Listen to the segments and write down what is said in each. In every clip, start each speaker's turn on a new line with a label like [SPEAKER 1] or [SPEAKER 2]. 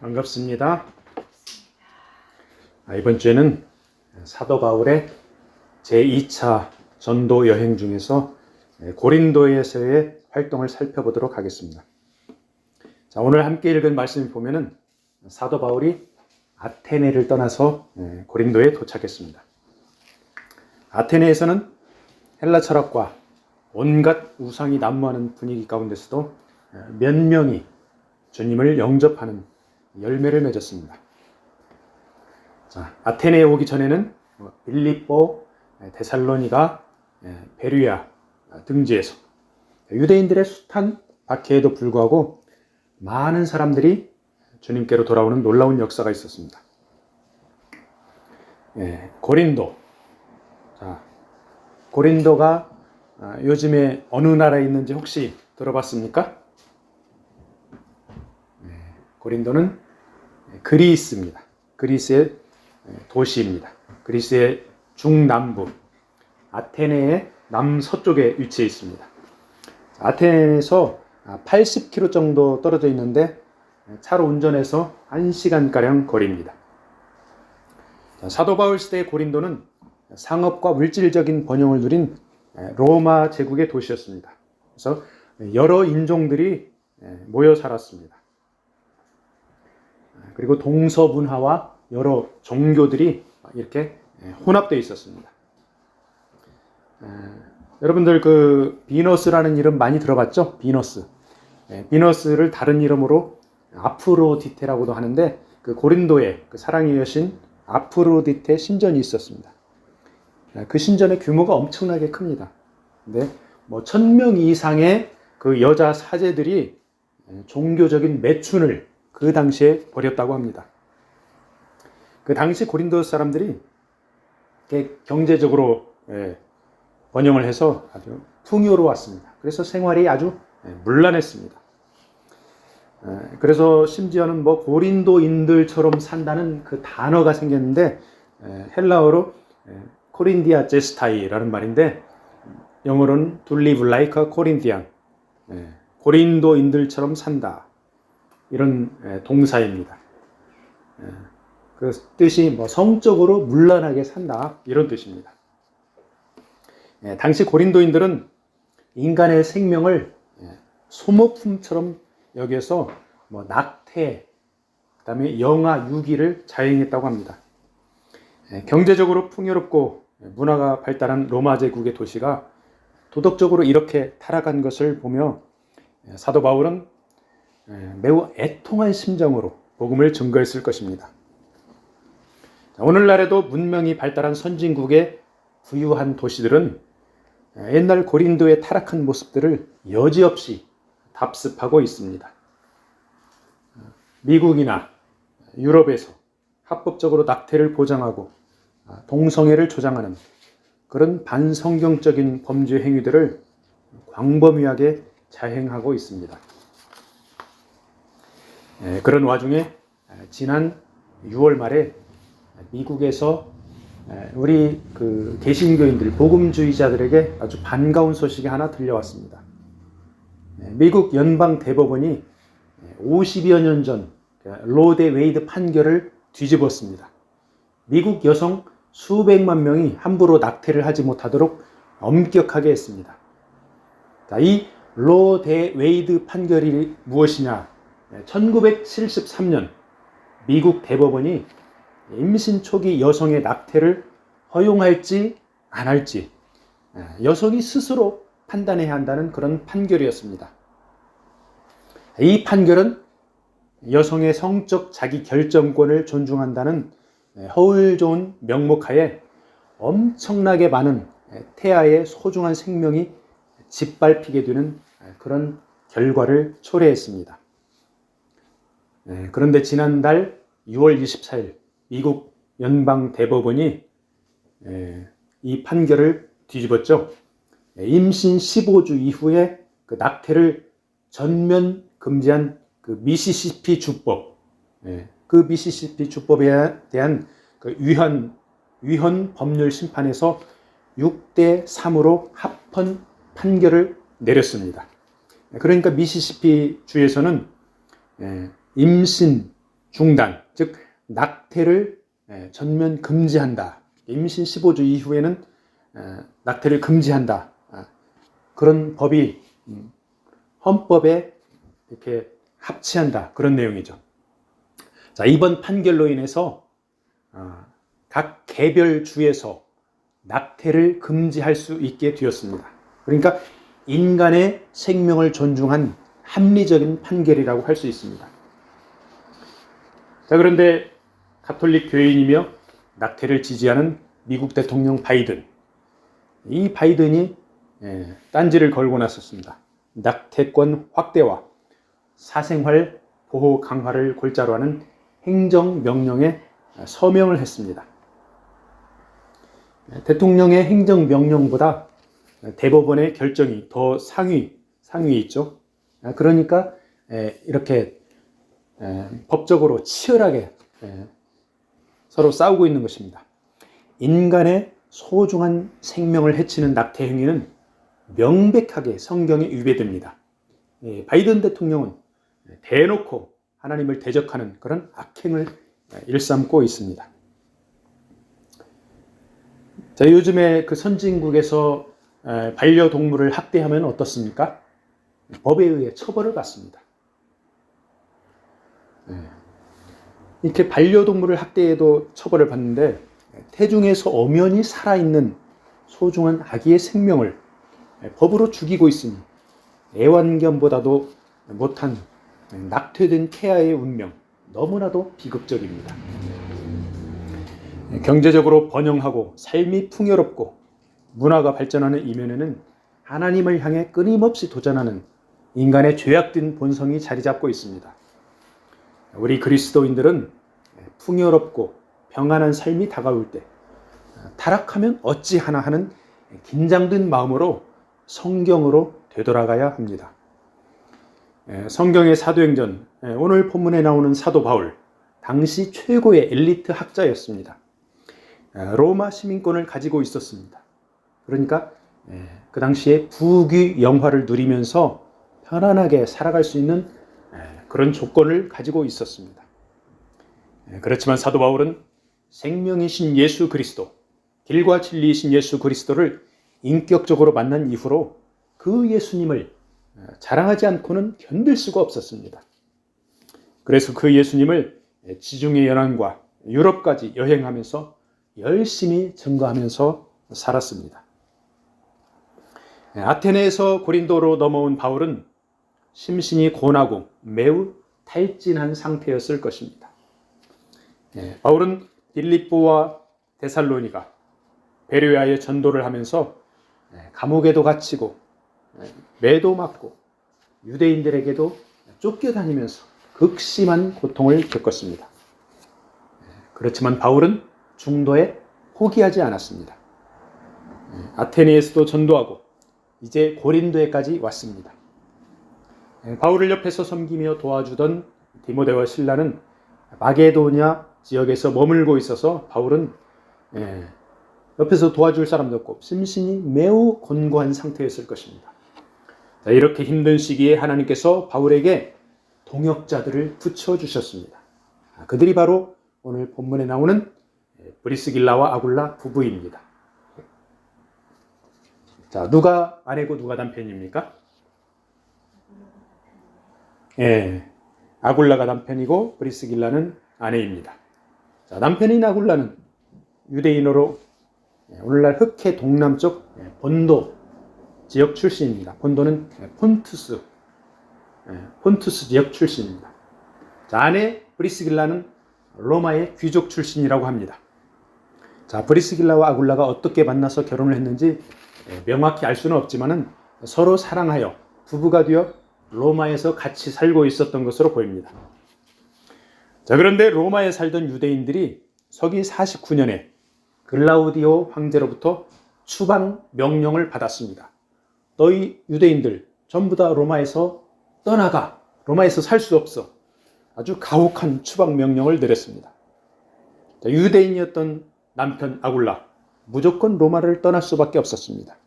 [SPEAKER 1] 반갑습니다. 이번 주에는 사도 바울의 제2차 전도 여행 중에서 고린도에서의 활동을 살펴보도록 하겠습니다. 자, 오늘 함께 읽은 말씀을 보면은 사도 바울이 아테네를 떠나서 고린도에 도착했습니다. 아테네에서는 헬라 철학과 온갖 우상이 난무하는 분위기 가운데서도 몇 명이 주님을 영접하는 열매를 맺었습니다. 자, 아테네에 오기 전에는 빌립보, 데살로니가, 베르야 등지에서 유대인들의 숱한 박해에도 불구하고 많은 사람들이 주님께로 돌아오는 놀라운 역사가 있었습니다. 고린도. 자, 고린도가 요즘에 어느 나라에 있는지 혹시 들어봤습니까? 고린도는 그리스입니다. 그리스의 도시입니다. 그리스의 중남부, 아테네의 남서쪽에 위치해 있습니다. 아테네에서 80km 정도 떨어져 있는데 차로 운전해서 1시간가량 거리입니다. 사도 바울 시대의 고린도는 상업과 물질적인 번영을 누린 로마 제국의 도시였습니다. 그래서 여러 인종들이 모여 살았습니다. 그리고 동서문화와 여러 종교들이 이렇게 혼합되어 있었습니다. 여러분들 비너스라는 이름 많이 들어봤죠? 비너스. 비너스를 다른 이름으로 아프로디테라고도 하는데 고린도에 사랑의 여신 아프로디테 신전이 있었습니다. 그 신전의 규모가 엄청나게 큽니다. 근데 1000명 이상의 여자 사제들이 종교적인 매춘을 그 당시에 벌였다고 합니다. 그 당시 고린도 사람들이 경제적으로 번영을 해서 아주 풍요로웠습니다. 그래서 생활이 아주 문란했습니다. 그래서 심지어는 고린도인들처럼 산다는 그 단어가 생겼는데 헬라어로 코린디아 제스타이라는 말인데 영어로는 to live like a Corinthian, 고린도인들처럼 산다. 이런 동사입니다. 그 뜻이 성적으로 문란하게 산다 이런 뜻입니다. 당시 고린도인들은 인간의 생명을 소모품처럼 여겨서 낙태, 그다음에 영아, 유기를 자행했다고 합니다. 경제적으로 풍요롭고 문화가 발달한 로마 제국의 도시가 도덕적으로 이렇게 타락한 것을 보며 사도 바울은 매우 애통한 심정으로 복음을 증거했을 것입니다. 오늘날에도 문명이 발달한 선진국의 부유한 도시들은 옛날 고린도의 타락한 모습들을 여지없이 답습하고 있습니다. 미국이나 유럽에서 합법적으로 낙태를 보장하고 동성애를 조장하는 그런 반성경적인 범죄 행위들을 광범위하게 자행하고 있습니다. 그런 와중에 지난 6월 말에 미국에서 우리 개신교인들, 복음주의자들에게 아주 반가운 소식이 하나 들려왔습니다. 미국 연방 대법원이 50여 년 전 로 대 웨이드 판결을 뒤집었습니다. 미국 여성 수백만 명이 함부로 낙태를 하지 못하도록 엄격하게 했습니다. 이 로 대 웨이드 판결이 무엇이냐? 1973년 미국 대법원이 임신 초기 여성의 낙태를 허용할지 안 할지 여성이 스스로 판단해야 한다는 그런 판결이었습니다. 이 판결은 여성의 성적 자기 결정권을 존중한다는 허울 좋은 명목하에 엄청나게 많은 태아의 소중한 생명이 짓밟히게 되는 그런 결과를 초래했습니다. 그런데 지난달 6월 24일 미국 연방 대법원이 이 판결을 뒤집었죠. 임신 15주 이후에 낙태를 전면 금지한 미시시피 주법, 그 미시시피 주법에 대한 위헌 법률 심판에서 6대 3으로 합헌 판결을 내렸습니다. 그러니까 미시시피 주에서는 임신 중단, 즉 낙태를 전면 금지한다. 임신 15주 이후에는 낙태를 금지한다. 그런 법이 헌법에 이렇게 합치한다. 그런 내용이죠. 자, 이번 판결로 인해서 각 개별 주에서 낙태를 금지할 수 있게 되었습니다. 그러니까 인간의 생명을 존중한 합리적인 판결이라고 할 수 있습니다. 자, 그런데 가톨릭 교인이며 낙태를 지지하는 미국 대통령 바이든, 이 바이든이 딴지를 걸고 나섰습니다. 낙태권 확대와 사생활 보호 강화를 골자로 하는 행정명령에 서명을 했습니다. 대통령의 행정명령보다 대법원의 결정이 더 상위 있죠. 그러니까 이렇게 법적으로 치열하게 서로 싸우고 있는 것입니다. 인간의 소중한 생명을 해치는 낙태 행위는 명백하게 성경에 위배됩니다. 바이든 대통령은 대놓고 하나님을 대적하는 그런 악행을 일삼고 있습니다. 자, 요즘에 그 선진국에서 반려동물을 학대하면 어떻습니까? 법에 의해 처벌을 받습니다. 이렇게 반려동물을 학대해도 처벌을 받는데 태중에서 엄연히 살아있는 소중한 아기의 생명을 법으로 죽이고 있으니 애완견보다도 못한 낙태된 태아의 운명, 너무나도 비극적입니다. 경제적으로 번영하고 삶이 풍요롭고 문화가 발전하는 이면에는 하나님을 향해 끊임없이 도전하는 인간의 죄악된 본성이 자리 잡고 있습니다. 우리 그리스도인들은 풍요롭고 평안한 삶이 다가올 때 타락하면 어찌하나 하는 긴장된 마음으로 성경으로 되돌아가야 합니다. 성경의 사도행전, 오늘 본문에 나오는 사도 바울, 당시 최고의 엘리트 학자였습니다. 로마 시민권을 가지고 있었습니다. 그러니까 그 당시에 부귀 영화를 누리면서 편안하게 살아갈 수 있는 그런 조건을 가지고 있었습니다. 그렇지만 사도 바울은 생명이신 예수 그리스도, 길과 진리이신 예수 그리스도를 인격적으로 만난 이후로 그 예수님을 자랑하지 않고는 견딜 수가 없었습니다. 그래서 그 예수님을 지중해 연안과 유럽까지 여행하면서 열심히 증거하면서 살았습니다. 아테네에서 고린도로 넘어온 바울은 심신이 고나고 매우 탈진한 상태였을 것입니다. 바울은 빌립보와 데살로니가, 베레아에 전도를 하면서 감옥에도 갇히고 매도 맞고 유대인들에게도 쫓겨다니면서 극심한 고통을 겪었습니다. 그렇지만 바울은 중도에 포기하지 않았습니다. 아테네에서도 전도하고 이제 고린도에까지 왔습니다. 바울을 옆에서 섬기며 도와주던 디모데와 실라는 마게도냐 지역에서 머물고 있어서 바울은 옆에서 도와줄 사람도 없고 심신이 매우 곤고한 상태였을 것입니다. 자, 이렇게 힘든 시기에 하나님께서 바울에게 동역자들을 붙여주셨습니다. 그들이 바로 오늘 본문에 나오는 브리스길라와 아굴라 부부입니다. 자, 누가 아내고 누가 남편입니까? 아굴라가 남편이고 브리스길라는 아내입니다. 자, 남편인 아굴라는 유대인으로 오늘날 흑해 동남쪽 본도 지역 출신입니다. 본도는 폰투스 지역 출신입니다. 자, 아내 브리스길라는 로마의 귀족 출신이라고 합니다. 자, 브리스길라와 아굴라가 어떻게 만나서 결혼을 했는지 명확히 알 수는 없지만은 서로 사랑하여 부부가 되어 로마에서 같이 살고 있었던 것으로 보입니다. 자, 그런데 로마에 살던 유대인들이 서기 49년에 글라우디오 황제로부터 추방 명령을 받았습니다. 너희 유대인들 전부 다 로마에서 떠나가. 로마에서 살 수 없어. 아주 가혹한 추방 명령을 내렸습니다. 자, 유대인이었던 남편 아굴라, 무조건 로마를 떠날 수밖에 없었습니다.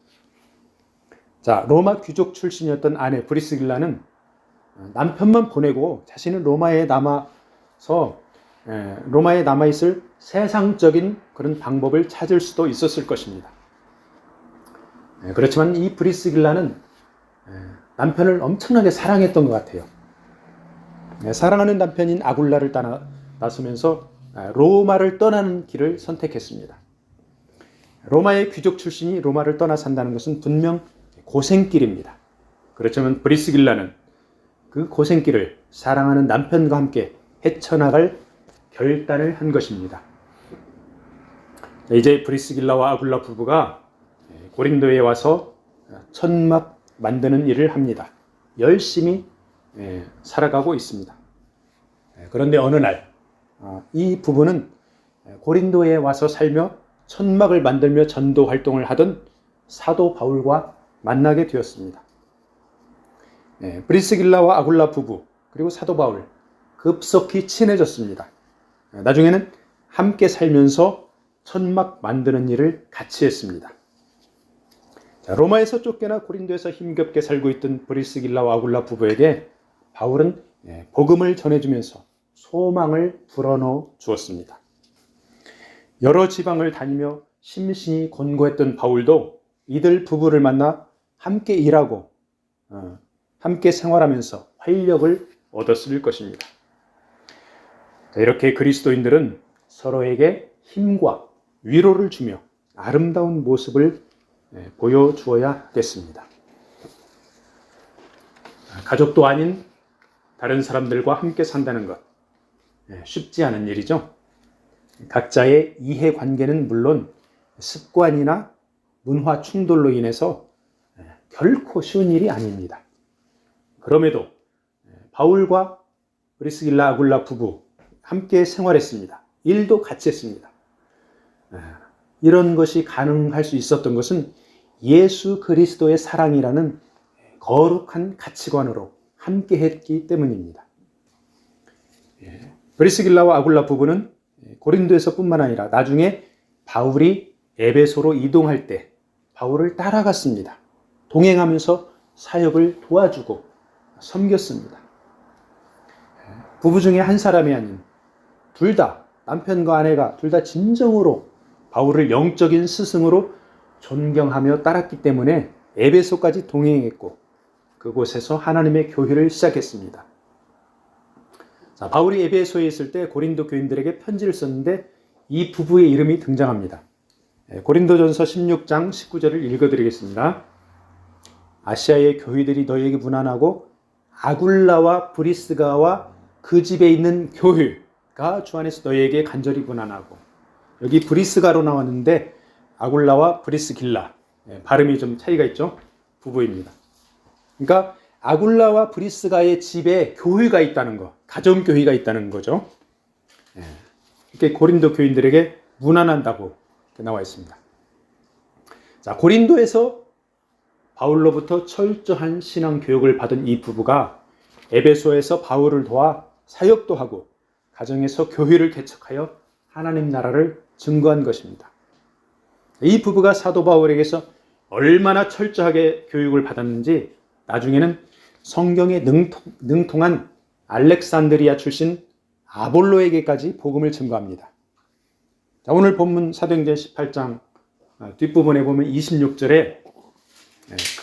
[SPEAKER 1] 자, 로마 귀족 출신이었던 아내 브리스길라는 남편만 보내고 자신은 로마에 남아 로마에 남아있을 세상적인 그런 방법을 찾을 수도 있었을 것입니다. 그렇지만 이 브리스길라는 남편을 엄청나게 사랑했던 것 같아요. 사랑하는 남편인 아굴라를 나서면서 로마를 떠나는 길을 선택했습니다. 로마의 귀족 출신이 로마를 떠나 산다는 것은 분명 고생길입니다. 그렇지만 브리스길라는 그 고생길을 사랑하는 남편과 함께 헤쳐나갈 결단을 한 것입니다. 이제 브리스길라와 아굴라 부부가 고린도에 와서 천막 만드는 일을 합니다. 열심히 살아가고 있습니다. 그런데 어느 날 이 부부는 고린도에 와서 살며 천막을 만들며 전도 활동을 하던 사도 바울과 만나게 되었습니다. 브리스길라와 아굴라 부부 그리고 사도 바울 급속히 친해졌습니다. 나중에는 함께 살면서 천막 만드는 일을 같이 했습니다. 로마에서 쫓겨나 고린도에서 힘겹게 살고 있던 브리스길라와 아굴라 부부에게 바울은 복음을 전해주면서 소망을 불어넣어 주었습니다. 여러 지방을 다니며 심신이 곤고했던 바울도 이들 부부를 만나 함께 일하고 함께 생활하면서 활력을 얻었을 것입니다. 이렇게 그리스도인들은 서로에게 힘과 위로를 주며 아름다운 모습을 보여주어야겠습니다. 가족도 아닌 다른 사람들과 함께 산다는 것 쉽지 않은 일이죠. 각자의 이해관계는 물론 습관이나 문화 충돌로 인해서 결코 쉬운 일이 아닙니다. 그럼에도 바울과 브리스길라 아굴라 부부 함께 생활했습니다. 일도 같이 했습니다. 이런 것이 가능할 수 있었던 것은 예수 그리스도의 사랑이라는 거룩한 가치관으로 함께 했기 때문입니다. 브리스길라와 아굴라 부부는 고린도에서 뿐만 아니라 나중에 바울이 에베소로 이동할 때 바울을 따라갔습니다. 동행하면서 사역을 도와주고 섬겼습니다. 부부 중에 한 사람이 아닌 둘 다, 남편과 아내가 둘 다 진정으로 바울을 영적인 스승으로 존경하며 따랐기 때문에 에베소까지 동행했고 그곳에서 하나님의 교회를 시작했습니다. 바울이 에베소에 있을 때 고린도 교인들에게 편지를 썼는데 이 부부의 이름이 등장합니다. 고린도전서 16장 19절을 읽어드리겠습니다. 아시아의 교회들이 너희에게 문안하고 아굴라와 브리스가와 그 집에 있는 교회가 주 안에서 너희에게 간절히 문안하고, 여기 브리스가로 나왔는데 아굴라와 브리스길라 발음이 좀 차이가 있죠. 부부입니다. 그러니까 아굴라와 브리스가의 집에 교회가 있다는 거, 가정교회가 있다는 거죠. 이렇게 고린도 교인들에게 문안한다고 나와 있습니다. 자, 고린도에서 바울로부터 철저한 신앙 교육을 받은 이 부부가 에베소에서 바울을 도와 사역도 하고 가정에서 교회를 개척하여 하나님 나라를 증거한 것입니다. 이 부부가 사도 바울에게서 얼마나 철저하게 교육을 받았는지 나중에는 성경에 능통한 알렉산드리아 출신 아볼로에게까지 복음을 증거합니다. 자, 오늘 본문 사도행전 18장 뒷부분에 보면 26절에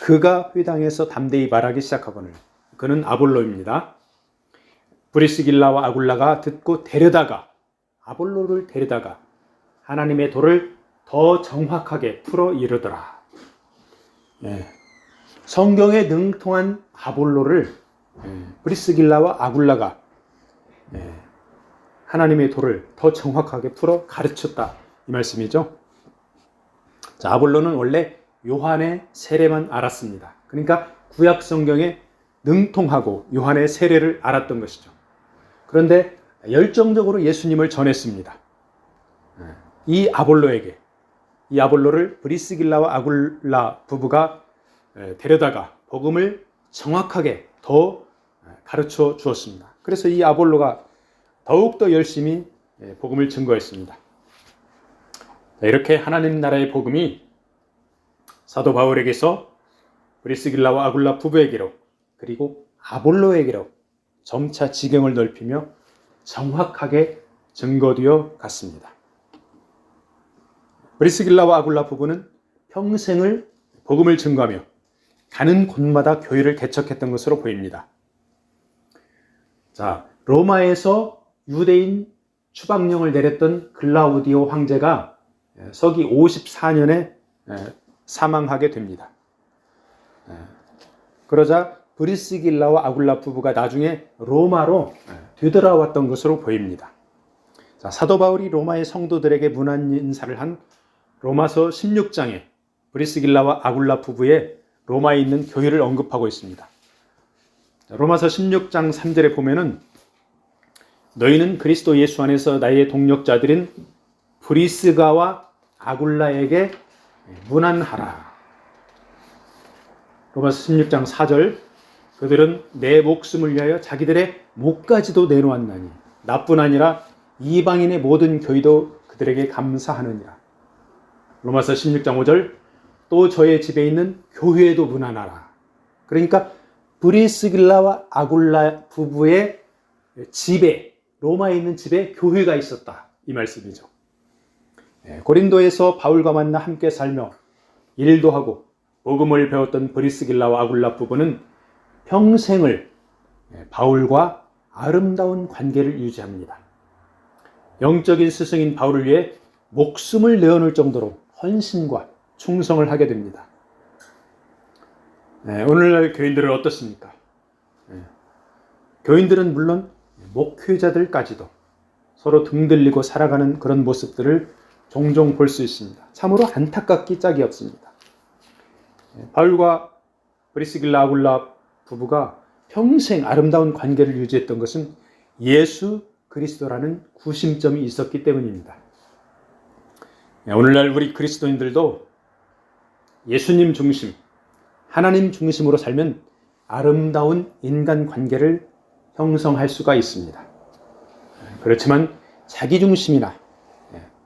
[SPEAKER 1] 그가 회당에서 담대히 말하기 시작하거늘, 그는 아볼로입니다. 브리스길라와 아굴라가 듣고 아볼로를 데려다가 하나님의 도를 더 정확하게 풀어 이르더라. 성경에 능통한 아볼로를 브리스길라와 아굴라가 하나님의 도를 더 정확하게 풀어 가르쳤다, 이 말씀이죠. 자, 아볼로는 원래 요한의 세례만 알았습니다. 그러니까 구약 성경에 능통하고 요한의 세례를 알았던 것이죠. 그런데 열정적으로 예수님을 전했습니다. 이 아볼로를 브리스길라와 아굴라 부부가 데려다가 복음을 정확하게 더 가르쳐 주었습니다. 그래서 이 아볼로가 더욱더 열심히 복음을 증거했습니다. 이렇게 하나님 나라의 복음이 사도 바울에게서 브리스길라와 아굴라 부부에게로, 그리고 아볼로에게로 점차 지경을 넓히며 정확하게 증거되어 갔습니다. 브리스길라와 아굴라 부부는 평생을 복음을 증거하며 가는 곳마다 교회를 개척했던 것으로 보입니다. 자, 로마에서 유대인 추방령을 내렸던 글라우디오 황제가 서기 54년에 사망하게 됩니다. 그러자 브리스길라와 아굴라 부부가 나중에 로마로 되돌아왔던 것으로 보입니다. 자, 사도 바울이 로마의 성도들에게 문안 인사를 한 로마서 16장에 브리스길라와 아굴라 부부의 로마에 있는 교회를 언급하고 있습니다. 로마서 16장 3절에 보면은 너희는 그리스도 예수 안에서 나의 동력자들인 브리스가와 아굴라에게 문안하라. 로마서 16장 4절 그들은 내 목숨을 위하여 자기들의 목까지도 내놓았나니 나뿐 아니라 이방인의 모든 교회도 그들에게 감사하느니라. 로마서 16장 5절 또 저의 집에 있는 교회에도 문안하라. 그러니까 브리스길라와 아굴라 부부의 집에, 로마에 있는 집에 교회가 있었다, 이 말씀이죠. 고린도에서 바울과 만나 함께 살며 일도 하고 복음을 배웠던 브리스길라와 아굴라 부부는 평생을 바울과 아름다운 관계를 유지합니다. 영적인 스승인 바울을 위해 목숨을 내어놓을 정도로 헌신과 충성을 하게 됩니다. 오늘날 교인들은 어떻습니까? 교인들은 물론 목회자들까지도 서로 등들리고 살아가는 그런 모습들을 종종 볼 수 있습니다. 참으로 안타깝기 짝이 없습니다. 바울과 브리스길라 아굴라 부부가 평생 아름다운 관계를 유지했던 것은 예수 그리스도라는 구심점이 있었기 때문입니다. 오늘날 우리 그리스도인들도 예수님 중심, 하나님 중심으로 살면 아름다운 인간관계를 형성할 수가 있습니다. 그렇지만 자기 중심이나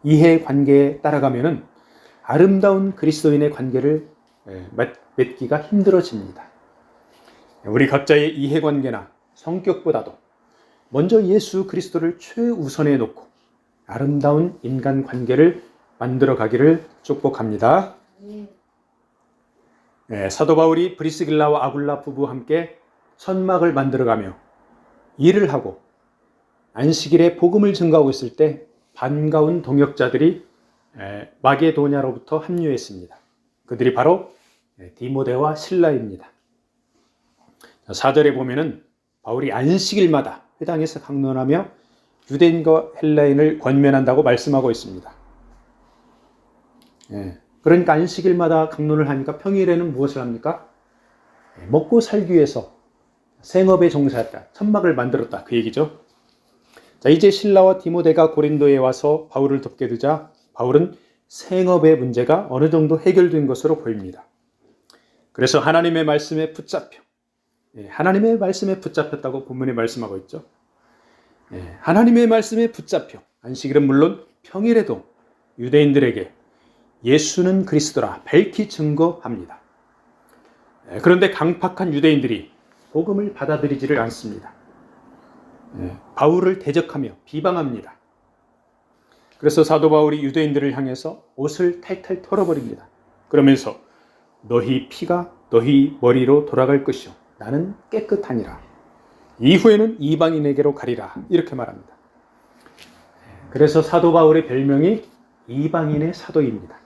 [SPEAKER 1] 이해관계에 따라가면 아름다운 그리스도인의 관계를 맺기가 힘들어집니다. 우리 각자의 이해관계나 성격보다도 먼저 예수 그리스도를 최우선에 놓고 아름다운 인간관계를 만들어 가기를 축복합니다. 사도 바울이 브리스길라와 아굴라 부부와 함께 천막을 만들어가며 일을 하고 안식일에 복음을 증거하고 있을 때 반가운 동역자들이 마게도냐로부터 합류했습니다. 그들이 바로 디모데와 실라입니다. 4절에 보면은 바울이 안식일마다 회당에서 강론하며 유대인과 헬라인을 권면한다고 말씀하고 있습니다. 그러니까 안식일마다 강론을 하니까 평일에는 무엇을 합니까? 먹고 살기 위해서 생업에 종사했다. 천막을 만들었다. 그 얘기죠. 자, 이제 실라와 디모데가 고린도에 와서 바울을 돕게 되자 바울은 생업의 문제가 어느 정도 해결된 것으로 보입니다. 그래서 하나님의 말씀에 붙잡혀 하나님의 말씀에 붙잡혔다고 본문에 말씀하고 있죠. 하나님의 말씀에 붙잡혀 안식일은 물론 평일에도 유대인들에게 예수는 그리스도라 밝히 증거합니다. 그런데 강팍한 유대인들이 복음을 받아들이지를 않습니다. 바울을 대적하며 비방합니다. 그래서 사도 바울이 유대인들을 향해서 옷을 탈탈 털어버립니다. 그러면서 너희 피가 너희 머리로 돌아갈 것이요 나는 깨끗하니라. 이후에는 이방인에게로 가리라. 이렇게 말합니다. 그래서 사도 바울의 별명이 이방인의 사도입니다.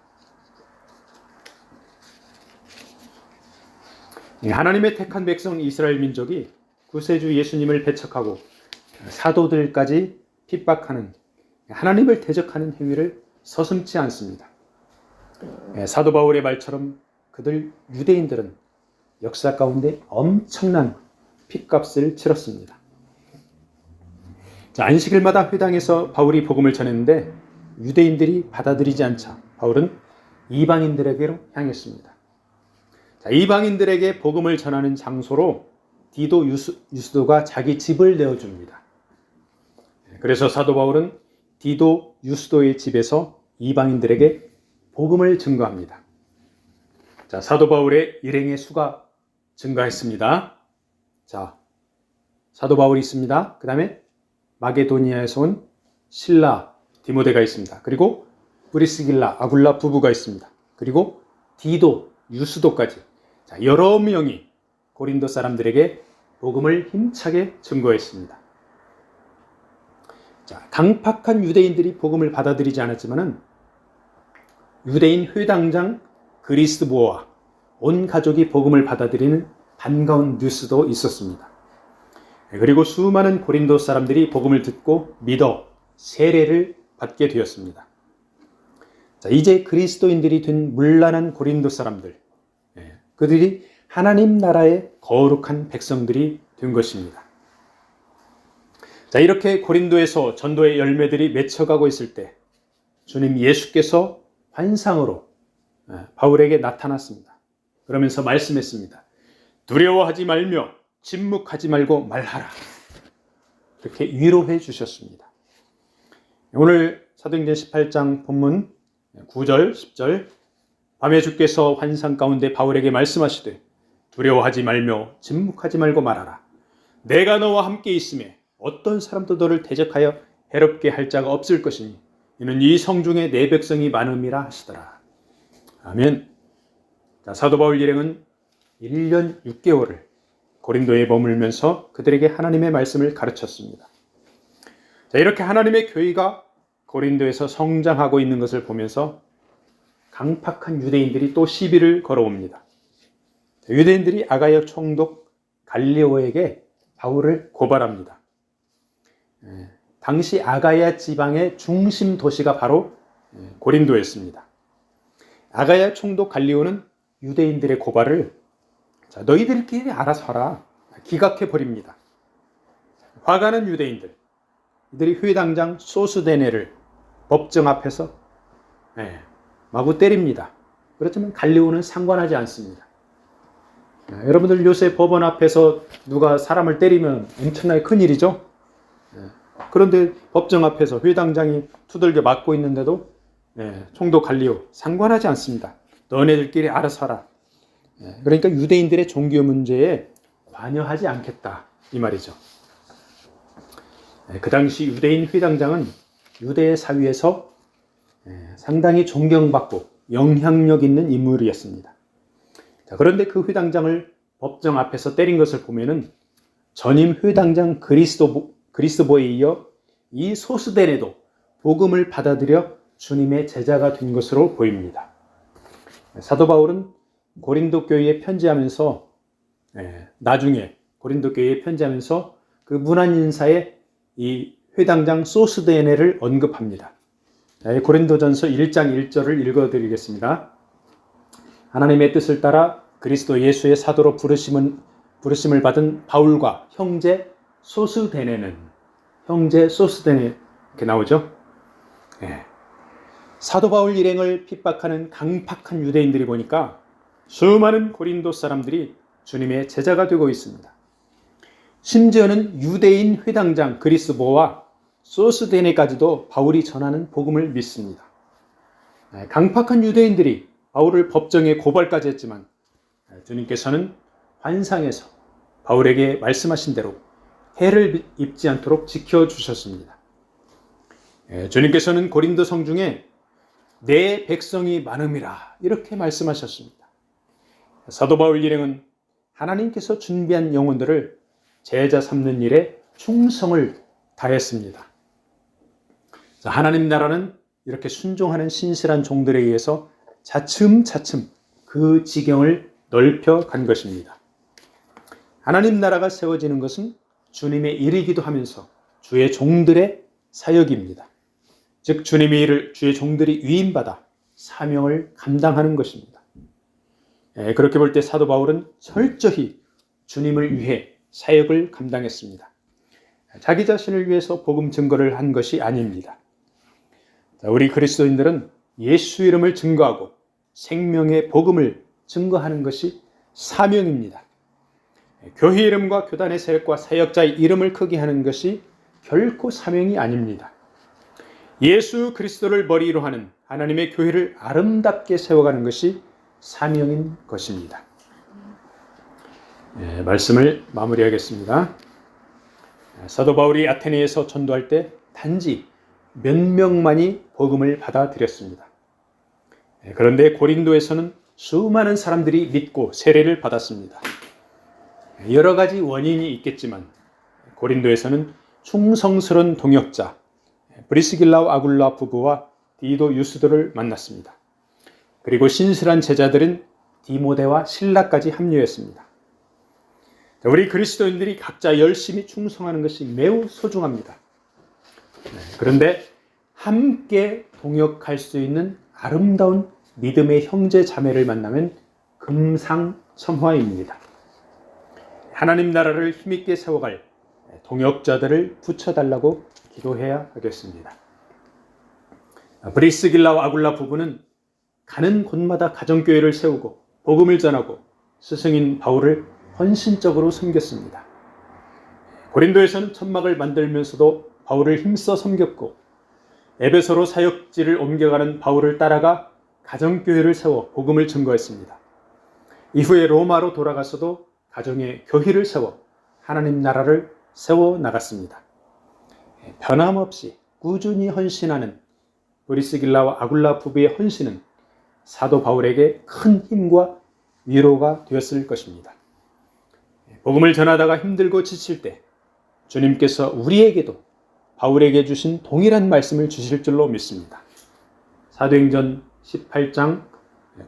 [SPEAKER 1] 하나님의 택한 백성 이스라엘 민족이 구세주 예수님을 배척하고 사도들까지 핍박하는 하나님을 대적하는 행위를 서슴지 않습니다. 사도 바울의 말처럼 그들 유대인들은 역사 가운데 엄청난 핏값을 치렀습니다. 자, 안식일마다 회당에서 바울이 복음을 전했는데 유대인들이 받아들이지 않자 바울은 이방인들에게로 향했습니다. 자, 이방인들에게 복음을 전하는 장소로 디도 유스도가 자기 집을 내어줍니다. 그래서 사도 바울은 디도 유스도의 집에서 이방인들에게 복음을 증거합니다. 자, 사도 바울의 일행의 수가 증가했습니다. 자, 사도 바울이 있습니다. 그 다음에 마게도니아에서 온 실라 디모데가 있습니다. 그리고 브리스길라 아굴라 부부가 있습니다. 그리고 디도 유스도까지 여러 명이 고린도 사람들에게 복음을 힘차게 증거했습니다. 강팍한 유대인들이 복음을 받아들이지 않았지만은 유대인 회당장 그리스보와 온 가족이 복음을 받아들이는 반가운 뉴스도 있었습니다. 그리고 수많은 고린도 사람들이 복음을 듣고 믿어 세례를 받게 되었습니다. 이제 그리스도인들이 된 문란한 고린도 사람들, 그들이 하나님 나라의 거룩한 백성들이 된 것입니다. 이렇게 고린도에서 전도의 열매들이 맺혀가고 있을 때 주님 예수께서 환상으로 바울에게 나타났습니다. 그러면서 말씀했습니다. 두려워하지 말며 침묵하지 말고 말하라. 이렇게 위로해 주셨습니다. 오늘 사도행전 18장 본문 9절, 10절 밤에 주께서 환상 가운데 바울에게 말씀하시되 두려워하지 말며 침묵하지 말고 말하라. 내가 너와 함께 있음에 어떤 사람도 너를 대적하여 해롭게 할 자가 없을 것이니 이는 이 성중에 내 백성이 많음이라 하시더라. 아멘. 사도 바울 일행은 1년 6개월을 고린도에 머물면서 그들에게 하나님의 말씀을 가르쳤습니다. 이렇게 하나님의 교회가 고린도에서 성장하고 있는 것을 보면서 강팍한 유대인들이 또 시비를 걸어옵니다. 유대인들이 아가야 총독 갈리오에게 바울을 고발합니다. 당시 아가야 지방의 중심 도시가 바로 고린도였습니다. 아가야 총독 갈리오는 유대인들의 고발을 너희들끼리 알아서 하라 기각해 버립니다. 화가 난 유대인들, 이들이 회당장 소스데네를 법정 앞에서 마구 때립니다. 그렇지만 갈리오는 상관하지 않습니다. 여러분들 요새 법원 앞에서 누가 사람을 때리면 엄청나게 큰일이죠. 그런데 법정 앞에서 회당장이 두들겨 맞고 있는데도 총독 갈리오 상관하지 않습니다. 너네들끼리 알아서 하라. 그러니까 유대인들의 종교 문제에 관여하지 않겠다 이 말이죠. 그 당시 유대인 회당장은 유대 사회에서 상당히 존경받고 영향력 있는 인물이었습니다. 그런데 그 회당장을 법정 앞에서 때린 것을 보면은 전임 회당장 그리스보에 이어 이 소스데네도 복음을 받아들여 주님의 제자가 된 것으로 보입니다. 사도 바울은 고린도 교회에 편지하면서 나중에 고린도 교회에 편지하면서 그 문안 인사에 이 회당장 소스데네를 언급합니다. 고린도전서 1장 1절을 읽어드리겠습니다. 하나님의 뜻을 따라 그리스도 예수의 사도로 부르심을 받은 바울과 형제 소스데네는 이렇게 나오죠. 사도 바울 일행을 핍박하는 강팍한 유대인들이 보니까 수많은 고린도 사람들이 주님의 제자가 되고 있습니다. 심지어는 유대인 회당장 그리스보와 소스데네까지도 바울이 전하는 복음을 믿습니다. 강팍한 유대인들이 바울을 법정에 고발까지 했지만 주님께서는 환상에서 바울에게 말씀하신 대로 해를 입지 않도록 지켜주셨습니다. 주님께서는 고린도 성중에 내 백성이 많음이라 이렇게 말씀하셨습니다. 사도 바울 일행은 하나님께서 준비한 영혼들을 제자 삼는 일에 충성을 다했습니다. 하나님 나라는 이렇게 순종하는 신실한 종들에 의해서 차츰차츰 그 지경을 넓혀 간 것입니다. 하나님 나라가 세워지는 것은 주님의 일이기도 하면서 주의 종들의 사역입니다. 즉 주님의 일을 주의 종들이 위임받아 사명을 감당하는 것입니다. 그렇게 볼 때 사도 바울은 철저히 주님을 위해 사역을 감당했습니다. 자기 자신을 위해서 복음 증거를 한 것이 아닙니다. 우리 그리스도인들은 예수 이름을 증거하고 생명의 복음을 증거하는 것이 사명입니다. 교회 이름과 교단의 세력과 사역자의 이름을 크게 하는 것이 결코 사명이 아닙니다. 예수 그리스도를 머리로 하는 하나님의 교회를 아름답게 세워가는 것이 사명인 것입니다. 말씀을 마무리하겠습니다. 사도 바울이 아테네에서 전도할 때 단지 몇 명만이 복음을 받아들였습니다. 그런데 고린도에서는 수많은 사람들이 믿고 세례를 받았습니다. 여러 가지 원인이 있겠지만 고린도에서는 충성스러운 동역자 브리스길라와 아굴라 부부와 디도 유스도를 만났습니다. 그리고 신실한 제자들은 디모데와 실라까지 합류했습니다. 우리 그리스도인들이 각자 열심히 충성하는 것이 매우 소중합니다. 그런데 함께 동역할 수 있는 아름다운 믿음의 형제 자매를 만나면 금상첨화입니다. 하나님 나라를 힘있게 세워갈 동역자들을 붙여달라고 기도해야 하겠습니다. 브리스길라와 아굴라 부부는 가는 곳마다 가정교회를 세우고 복음을 전하고 스승인 바울을 헌신적으로 섬겼습니다. 고린도에서는 천막을 만들면서도 바울을 힘써 섬겼고 에베소로 사역지를 옮겨가는 바울을 따라가 가정교회를 세워 복음을 증거했습니다. 이후에 로마로 돌아가서도 가정의 교회를 세워 하나님 나라를 세워 나갔습니다. 변함없이 꾸준히 헌신하는 브리스길라와 아굴라 부부의 헌신은 사도 바울에게 큰 힘과 위로가 되었을 것입니다. 복음을 전하다가 힘들고 지칠 때 주님께서 우리에게도 바울에게 주신 동일한 말씀을 주실 줄로 믿습니다. 사도행전 18장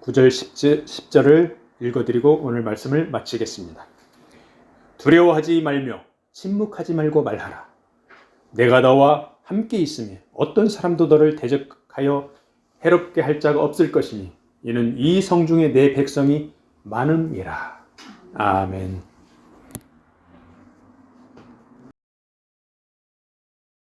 [SPEAKER 1] 9절 10절을 읽어드리고 오늘 말씀을 마치겠습니다. 두려워하지 말며 침묵하지 말고 말하라. 내가 너와 함께 있으며 어떤 사람도 너를 대적하여 해롭게 할 자가 없을 것이니 이는 이 성중에 내 백성이 많음이라. 아멘.